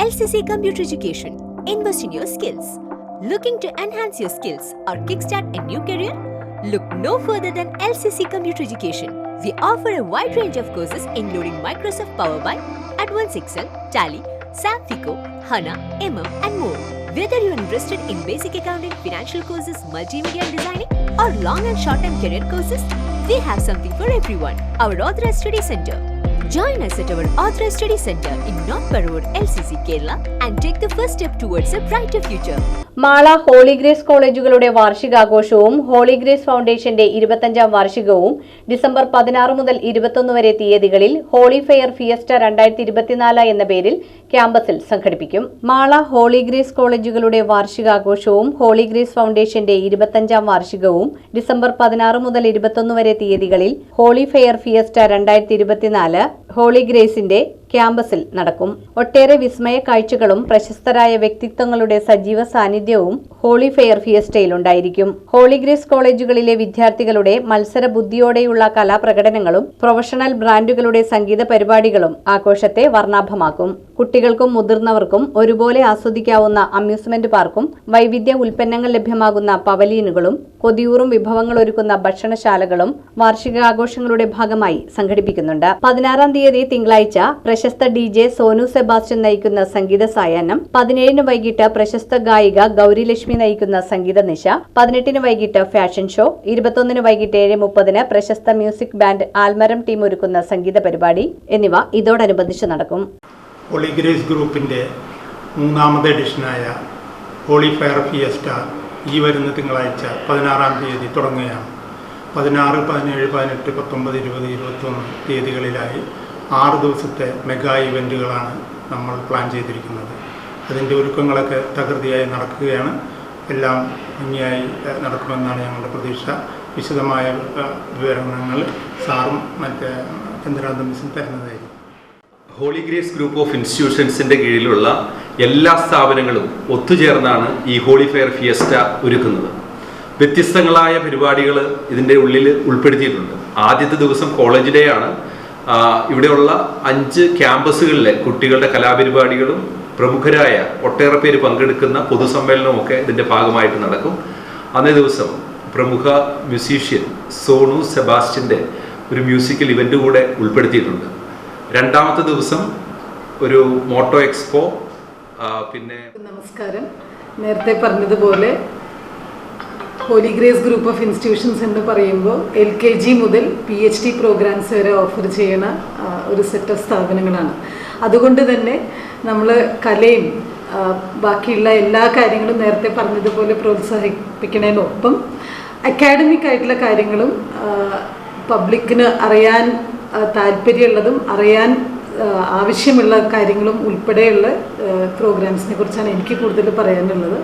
LCC Computer Education. Invest in your skills. Looking to enhance your skills or kickstart a new career? Look no further than LCC Computer Education. We offer a wide range of courses including Microsoft Power BI, Advanced Excel, Tally, SAP FICO, HANA, and more. Whether you are interested in basic accounting, financial courses, multimedia designing, or long and short-term career courses, we have something for everyone. Our Authorized Study Center. Join us at our Authorized Study Center in North Parur, LCC, Kerala, and take the first step towards a brighter future. Mala holy grace കോളേജുകളുടെ വാർഷികാഘോഷവും holy grace ഫൗണ്ടേഷന്റെ 25ാം വാർഷികവും December 16 മുതൽ 21 വരെ തീയതികളിൽ holy fair fiesta 2024 എന്ന പേരിൽ ക്യാമ്പസിൽ സംഘടിപ്പിക്കും. മാള ഹോളി ഗ്രേസ് കോളേജുകളുടെ വാർഷികാഘോഷവും ഹോളി ഗ്രേസ് ഫൗണ്ടേഷന്റെ 25ാം വാർഷികവും ഡിസംബർ 16 മുതൽ 21 വരെ തീയതികളിൽ ഹോളി ഫെയർ ഫിയസ്റ്റ 2024 ഹോളി ഗ്രേസിന്റെ ക്യാമ്പസിൽ നടക്കും. ഒട്ടേറെ വിസ്മയ കാഴ്ചകളും പ്രശസ്തരായ വ്യക്തിത്വങ്ങളുടെ സജീവ സാന്നിധ്യവും ഹോളി ഫെയർ ഫിയസ്റ്റയിലുണ്ടായിരിക്കും. ഹോളി ഗ്രേസ് കോളേജുകളിലെ വിദ്യാർത്ഥികളുടെ മത്സര ബുദ്ധിയോടെയുള്ള കലാപ്രകടനങ്ങളും പ്രൊഫഷണൽ ബ്രാൻഡുകളുടെ സംഗീത പരിപാടികളും ആഘോഷത്തെ വർണ്ണാഭമാക്കും. കുട്ടികൾക്കും മുതിർന്നവർക്കും ഒരുപോലെ ആസ്വദിക്കാവുന്ന അമ്യൂസ്മെന്റ് പാർക്കും വൈവിധ്യ ഉൽപ്പന്നങ്ങൾ ലഭ്യമാകുന്ന പവലിയനുകളും കൊതിയൂറും വിഭവങ്ങൾ ഒരുക്കുന്ന ഭക്ഷണശാലകളും വാർഷികാഘോഷങ്ങളുടെ ഭാഗമായി സംഘടിപ്പിക്കുന്നുണ്ട്. 16-ാം തീയതി തിങ്കളാഴ്ച പ്രശസ്ത DJ സോനു സെബാസ്റ്റ്യൻ നയിക്കുന്ന സംഗീത സായാഹ്നം, 17-ന് വൈകിട്ട് പ്രശസ്ത ഗായിക ഗൗരിലക്ഷ്മി നയിക്കുന്ന സംഗീത നിശ, 18-ന് വൈകിട്ട് ഫാഷൻ ഷോ, 21-ന് വൈകിട്ട് 7:30-ന് പ്രശസ്ത മ്യൂസിക് ബാൻഡ് ആൽമരം ടീം ഒരുക്കുന്ന സംഗീത പരിപാടി എന്നിവ ഇതോടനുബന്ധിച്ച് നടക്കും. ഹോളി ഗ്രേസ് ഗ്രൂപ്പിന്റെ 3ാമത് എഡിഷനായ ഹോളി ഫെയർ ഫിയസ്റ്റ ഈ വരുന്ന തിങ്കളാഴ്ച 16-ാം തീയതി തുടങ്ങുകയാണ്. 16, 17, 18, 19, 20, 21 തീയതികളിലായി 6 ദിവസത്തെ മെഗാ ഇവൻറ്റുകളാണ് നമ്മൾ പ്ലാൻ ചെയ്തിരിക്കുന്നത്. അതിൻ്റെ ഒരുക്കങ്ങളൊക്കെ തകൃതിയായി നടക്കുകയാണ്. എല്ലാം ഭംഗിയായി നടക്കുമെന്നാണ് ഞങ്ങളുടെ പ്രതീക്ഷ. വിശദമായ വിവരണങ്ങൾ സാറും മറ്റേ ചന്ദ്രാനന്ദ മിസ്സും തരുന്നതായിരിക്കും. ഹോളി ഗ്രേസ് ഗ്രൂപ്പ് ഓഫ് ഇൻസ്റ്റിറ്റ്യൂഷൻസിൻ്റെ കീഴിലുള്ള എല്ലാ സ്ഥാപനങ്ങളും ഒത്തുചേർന്നാണ് ഈ ഹോളി ഫെയർ ഫിയസ്റ്റ ഒരുക്കുന്നത്. വ്യത്യസ്തങ്ങളായ പരിപാടികൾ ഇതിൻ്റെ ഉള്ളിൽ ഉൾപ്പെടുത്തിയിട്ടുണ്ട്. ആദ്യത്തെ ദിവസം കോളേജ് ഡേ ആണ്. ഇവിടെയുള്ള 5 ക്യാമ്പസുകളിലെ കുട്ടികളുടെ കലാപരിപാടികളും പ്രമുഖരായ ഒട്ടേറെ പേര് പങ്കെടുക്കുന്ന പൊതുസമ്മേളനമൊക്കെ ഇതിൻ്റെ ഭാഗമായിട്ട് നടക്കും. അന്നേ ദിവസം പ്രമുഖ മ്യൂസീഷ്യൻ സോനു സെബാസ്റ്റ്യൻ്റെ ഒരു മ്യൂസിക്കൽ ഇവൻ്റ് കൂടെ ഉൾപ്പെടുത്തിയിട്ടുണ്ട്. 2ാമത്തെ ദിവസം ഒരു മോട്ടോ എക്സ്പോ. പിന്നെ നമസ്കാരം. നേരത്തെ പറഞ്ഞതുപോലെ holy grace group of institutions എന്ന് പറയുമ്പോൾ LKG മുതൽ PhD പ്രോഗ്രാംസ് വരെ ഓഫർ ചെയ്യുന്ന ഒരു സെറ്റ് ഓഫ് സ്ഥാപനങ്ങളാണ്. അതുകൊണ്ട് തന്നെ നമ്മൾ കലയും ബാക്കിയുള്ള എല്ലാ കാര്യങ്ങളും നേരത്തെ പറഞ്ഞതുപോലെ പ്രോത്സാഹിപ്പിക്കുന്നതിനൊപ്പം അക്കാഡമിക് ആയിട്ടുള്ള കാര്യങ്ങളും പബ്ലിക്കിന് അറിയാൻ താല്പര്യമുള്ളതും അറിയാൻ ആവശ്യമുള്ള കാര്യങ്ങളും ഉൾപ്പെടെയുള്ള പ്രോഗ്രാംസിനെ കുറിച്ചാണ് എനിക്ക് കൂടുതൽ പറയാനുള്ളത്.